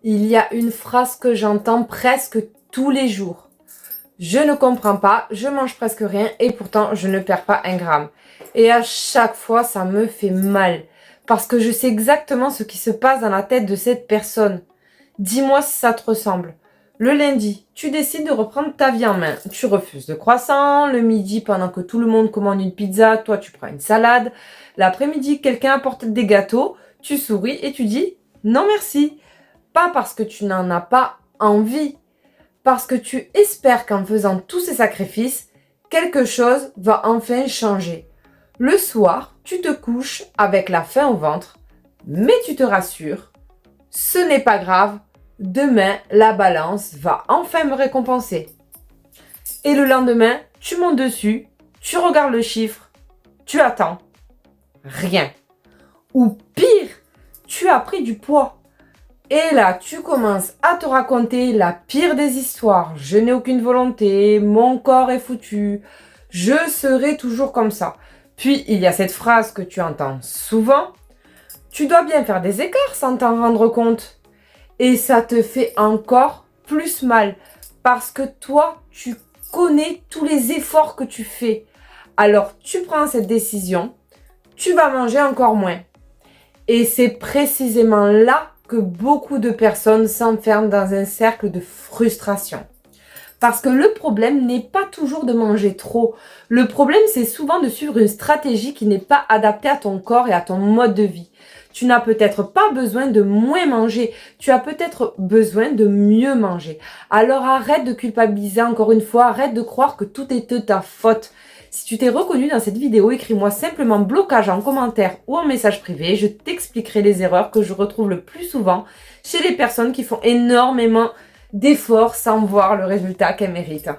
Il y a une phrase que j'entends presque tous les jours. Je ne comprends pas, je mange presque rien et pourtant je ne perds pas un gramme. Et à chaque fois, ça me fait mal. Parce que je sais exactement ce qui se passe dans la tête de cette personne. Dis-moi si ça te ressemble. Le lundi, tu décides de reprendre ta vie en main. Tu refuses le croissant. Le midi, pendant que tout le monde commande une pizza, toi tu prends une salade. L'après-midi, quelqu'un apporte des gâteaux. Tu souris et tu dis non merci. Pas parce que tu n'en as pas envie, parce que tu espères qu'en faisant tous ces sacrifices, quelque chose va enfin changer. Le soir, tu te couches avec la faim au ventre, mais tu te rassures, ce n'est pas grave, demain la balance va enfin me récompenser. Et le lendemain, tu montes dessus, tu regardes le chiffre, tu attends, rien. Ou pire, tu as pris du poids. Et là, tu commences à te raconter la pire des histoires. Je n'ai aucune volonté, mon corps est foutu, je serai toujours comme ça. Puis, il y a cette phrase que tu entends souvent. Tu dois bien faire des écarts sans t'en rendre compte. Et ça te fait encore plus mal. Parce que toi, tu connais tous les efforts que tu fais. Alors, tu prends cette décision, tu vas manger encore moins. Et c'est précisément là que beaucoup de personnes s'enferment dans un cercle de frustration. Parce que le problème n'est pas toujours de manger trop. Le problème, c'est souvent de suivre une stratégie qui n'est pas adaptée à ton corps et à ton mode de vie. Tu n'as peut-être pas besoin de moins manger, tu as peut-être besoin de mieux manger. Alors arrête de culpabiliser encore une fois, arrête de croire que tout est de ta faute. Si tu t'es reconnu dans cette vidéo, écris-moi simplement blocage en commentaire ou en message privé. Je t'expliquerai les erreurs que je retrouve le plus souvent chez les personnes qui font énormément d'efforts sans voir le résultat qu'elles méritent.